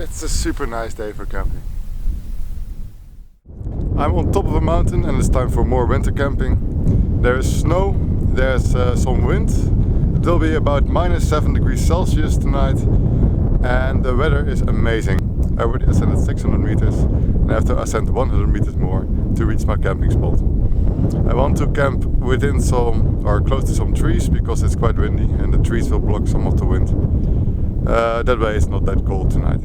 It's a super nice day for camping. I'm on top of a mountain and it's time for more winter camping. There is snow, there's some wind. It will be about -7 degrees Celsius tonight and the weather is amazing. I already ascended 600 meters and I have to ascend 100 meters more to reach my camping spot. I want to camp within some or close to some trees because it's quite windy and the trees will block some of the wind. That way it's not that cold tonight.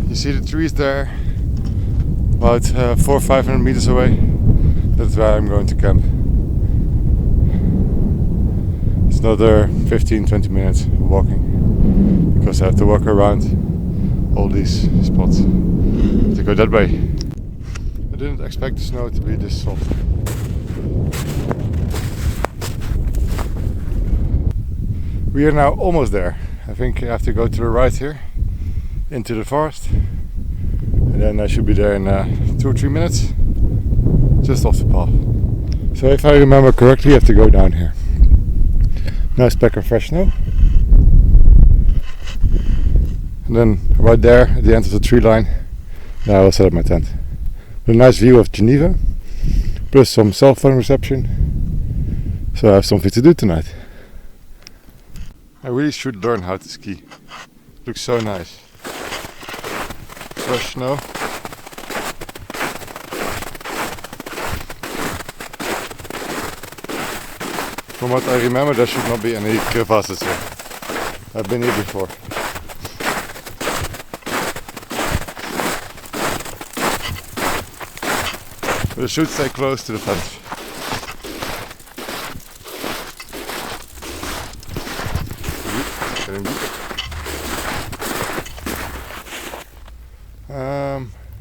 You see the trees there, about 400 or 500 meters away. That's where I'm going to camp. It's another 15-20 minutes walking because I have to walk around all these spots to go that way. I didn't expect the snow to be this soft. We are now almost there. I think I have to go to the right here into the forest and then I should be there in 2 or 3 minutes, just off the path. So if I remember correctly, I have to go down here. Nice pack of fresh snow and then right there at the end of the tree line, now I will set up my tent with a nice view of Geneva plus some cell phone reception, so I have something to do tonight. I really should learn how to ski. It looks so nice. Fresh snow. From what I remember, there should not be any crevasses here. I've been here before. But I should stay close to the fence.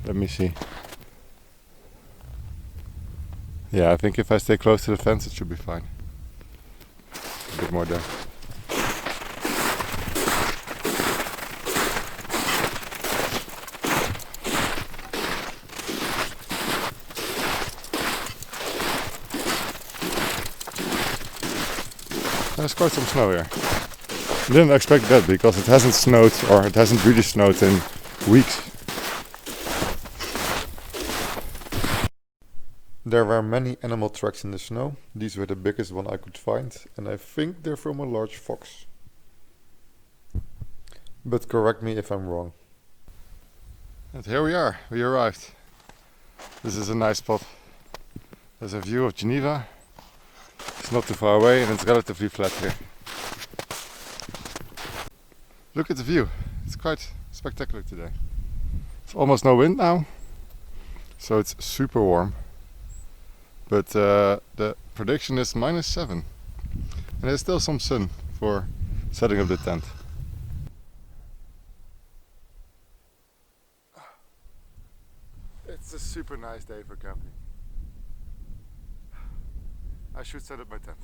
Let me see. Yeah, I think if I stay close to the fence it should be fine. A bit more there. There's quite some snow here. I didn't expect that because it hasn't snowed, or it hasn't really snowed in weeks. There were many animal tracks in the snow. These were the biggest one I could find and I think they're from a large fox. But correct me if I'm wrong. And here we are, we arrived. This is a nice spot. There's a view of Geneva. It's not too far away and it's relatively flat here. Look at the view, it's quite spectacular today. It's almost no wind now, so it's super warm. But the prediction is -7 and there's still some sun for setting up the tent. It's a super nice day for camping. I should set up my tent.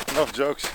Enough jokes.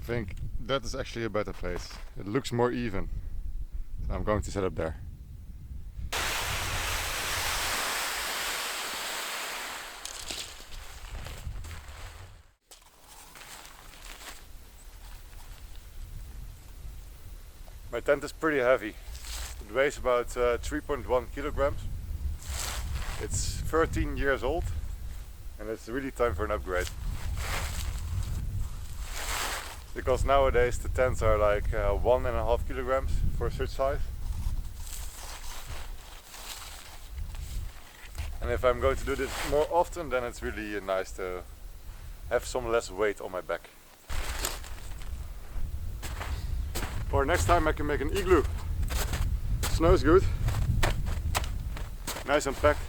think that is actually a better place. It looks more even. So I'm going to set up there. My tent is pretty heavy. It weighs about 3.1 kilograms. It's 13 years old and it's really time for an upgrade. Because nowadays the tents are like 1.5 kilograms for such size. And if I'm going to do this more often, then it's really nice to have some less weight on my back. Or next time I can make an igloo. Snow's good. Nice and packed.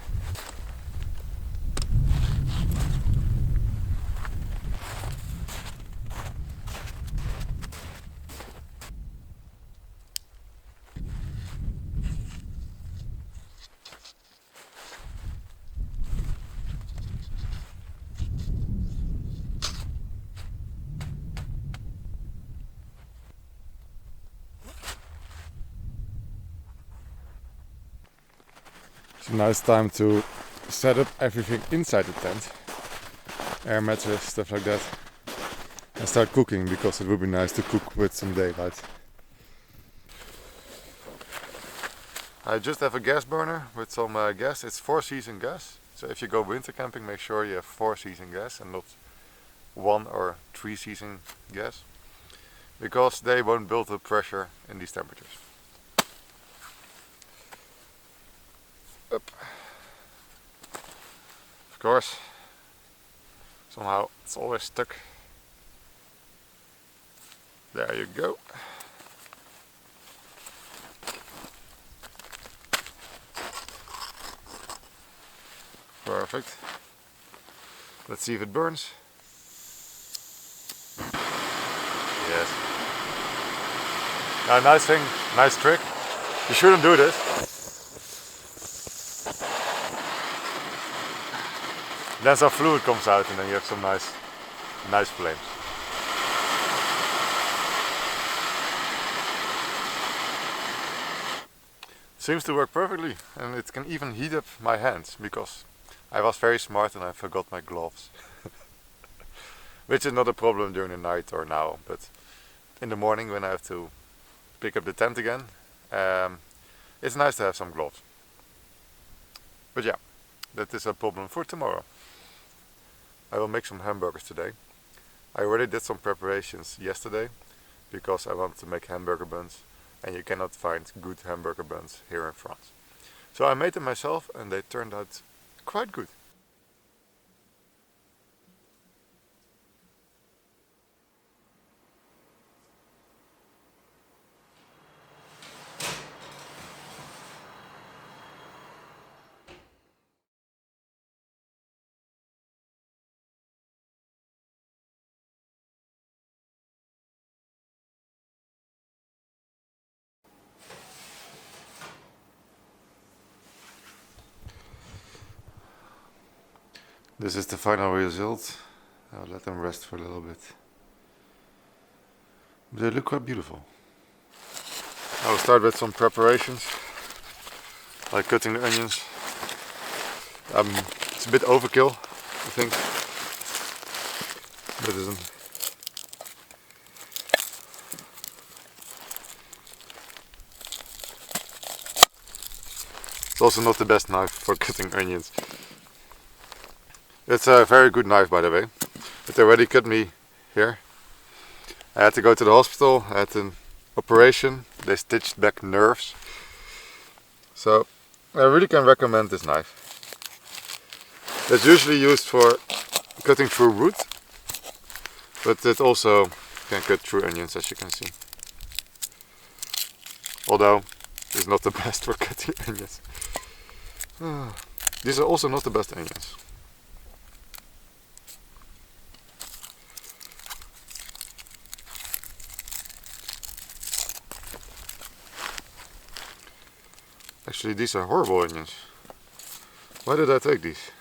It's a nice time to set up everything inside the tent. Air mattress, stuff like that. And start cooking, because it would be nice to cook with some daylight. I just have a gas burner with some gas. It's 4-season gas. So if you go winter camping, make sure you have 4-season gas and not 1 or 3-season gas. Because they won't build up pressure in these temperatures. Up. Of course, somehow it's always stuck. There you go. Perfect. Let's see if it burns. Yes. Now, nice thing, nice trick. You shouldn't do this. Then some fluid comes out and then you have some nice flames. Seems to work perfectly, and it can even heat up my hands, because I was very smart and I forgot my gloves. Which is not a problem during the night or now, but in the morning when I have to pick up the tent again, it's nice to have some gloves. But yeah, that is a problem for tomorrow. I will make some hamburgers today. I already did some preparations yesterday, because I want to make hamburger buns, and you cannot find good hamburger buns here in France. So I made them myself and they turned out quite good. This is the final result. I'll let them rest for a little bit. But they look quite beautiful. I'll start with some preparations, like cutting the onions. It's a bit overkill, I think. But isn't. It's also not the best knife for cutting onions. It's a very good knife, by the way. It already cut me here. I had to go to the hospital. I had an operation. They stitched back nerves. So I really can recommend this knife. It's usually used for cutting through wood, but it also can cut through onions, as you can see. Although it's not the best for cutting onions. These are also not the best onions. Actually, these are horrible onions. Why did I take these?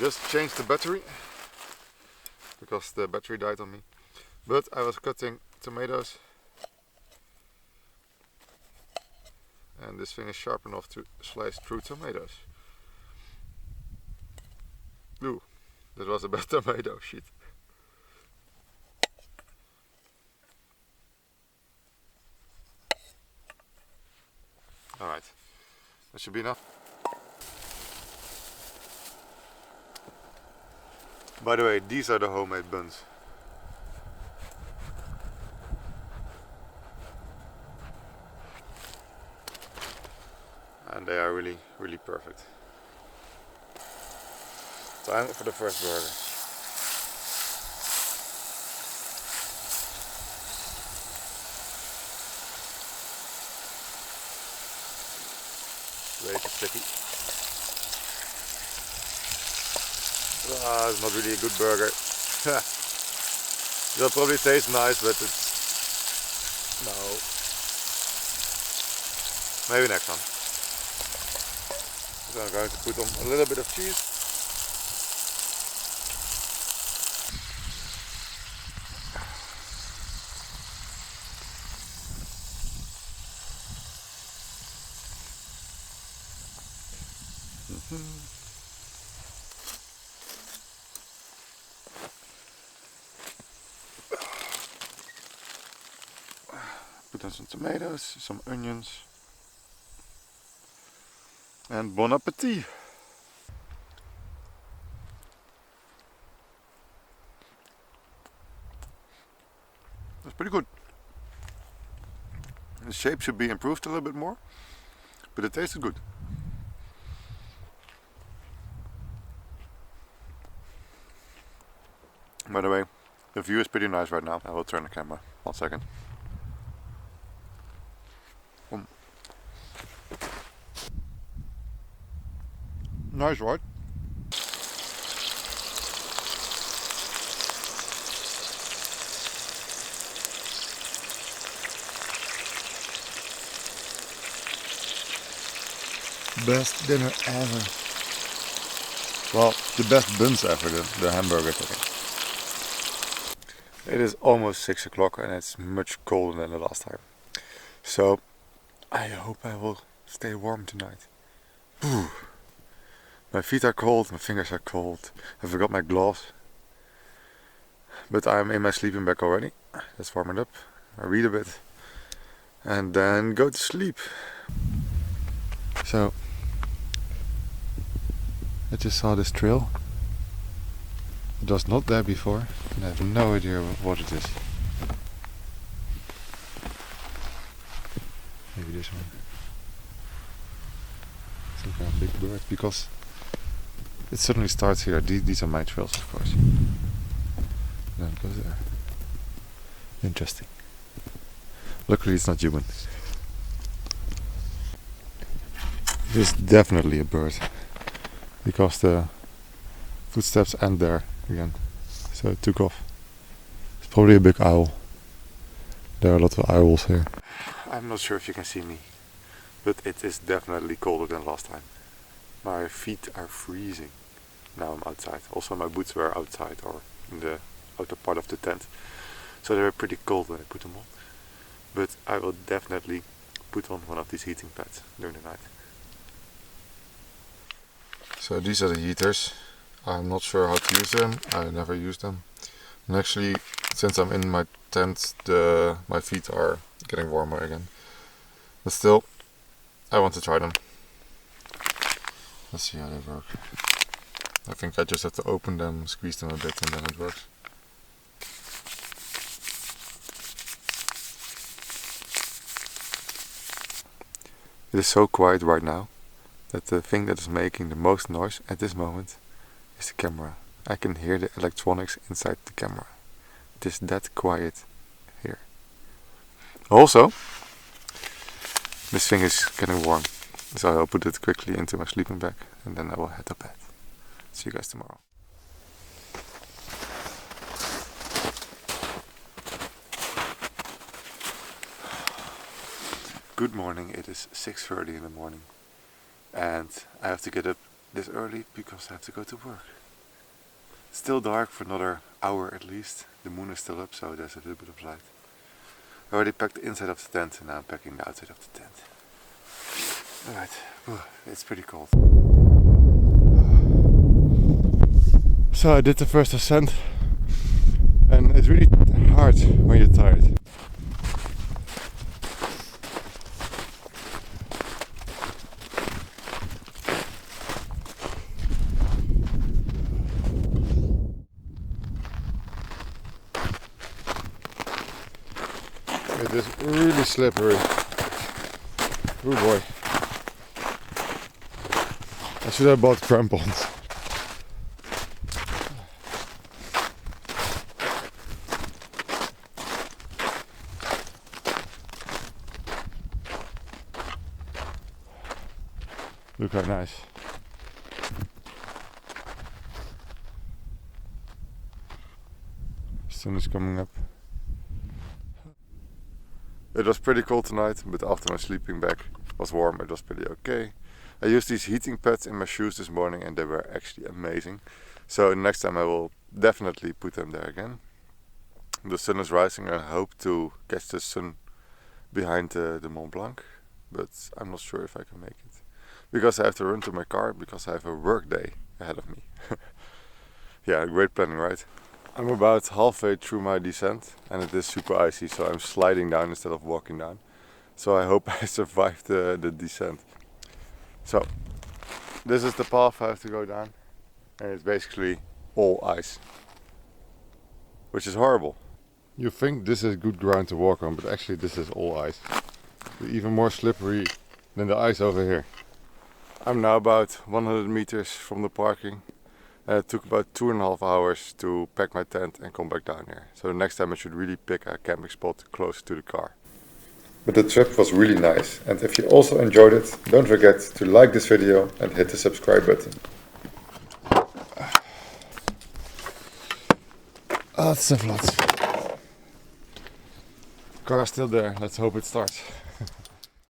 Just changed the battery because the battery died on me. But I was cutting tomatoes and this thing is sharp enough to slice through tomatoes. Ooh, that was a bad tomato, shit. Alright, that should be enough. By the way, these are the homemade buns. And they are really, really perfect. Time for the first burger. Ready to sticky. Ah, it's not really a good burger. It'll probably taste nice, but it's... no. Maybe next one. So I'm going to put on a little bit of cheese. Put on some tomatoes, some onions, and bon appetit! That's pretty good. The shape should be improved a little bit more, but it tasted good. By the way, the view is pretty nice right now. I will turn the camera. 1 second. Nice, right? Best dinner ever. Well, the best buns ever, the hamburgers, I think. It is almost 6 o'clock and it's much colder than the last time. So, I hope I will stay warm tonight. Whew. My feet are cold, my fingers are cold. I forgot my gloves. But I'm in my sleeping bag already. Let's warm it up. I read a bit. And then go to sleep. So, I just saw this trail. It was not there before, and I have no idea what it is. Maybe this one. Some kind of big bird, because it suddenly starts here. These are my trails, of course. Then it goes there. Interesting. Luckily it's not human. This is definitely a bird, because the footsteps end there again. So it took off. It's probably a big owl. There are a lot of owls here. I'm not sure if you can see me, but it is definitely colder than last time. My feet are freezing. Now I'm outside. Also my boots were outside or in the outer part of the tent. So they were pretty cold when I put them on. But I will definitely put on one of these heating pads during the night. So these are the heaters. I'm not sure how to use them. I never use them. And actually, since I'm in my tent, my feet are getting warmer again. But still, I want to try them. Let's see how they work. I think I just have to open them, squeeze them a bit, and then it works. It is so quiet right now that the thing that is making the most noise at this moment is the camera. I can hear the electronics inside the camera. It is that quiet here. Also, this thing is getting warm, so I'll put it quickly into my sleeping bag and then I will head to bed. See you guys tomorrow. Good morning, it is 6:30 in the morning and I have to get up this early because I have to go to work. Still dark for another hour at least. The moon is still up, so there's a little bit of light. I already packed the inside of the tent and now I'm packing the outside of the tent. Alright, it's pretty cold. So I did the first ascent and it's really hard when you're tired. It is really slippery. Oh boy. I should have bought crampons. Look how nice. Sun is coming up. It was pretty cold tonight, but after my sleeping bag was warm, it was pretty okay. I used these heating pads in my shoes this morning and they were actually amazing. So next time I will definitely put them there again. The sun is rising and I hope to catch the sun behind the Mont Blanc, but I'm not sure if I can make it. Because I have to run to my car because I have a work day ahead of me. Yeah, great planning, right? I'm about halfway through my descent and it is super icy, so I'm sliding down instead of walking down. So I hope I survive the descent. So, this is the path I have to go down and it's basically all ice. Which is horrible. You think this is good ground to walk on, but actually this is all ice. Even more slippery than the ice over here. I'm now about 100 meters from the parking. It took about 2.5 hours to pack my tent and come back down here. So the next time I should really pick a camping spot close to the car. But the trip was really nice, and if you also enjoyed it, don't forget to like this video and hit the subscribe button. That's a lot. Car is still there, let's hope it starts.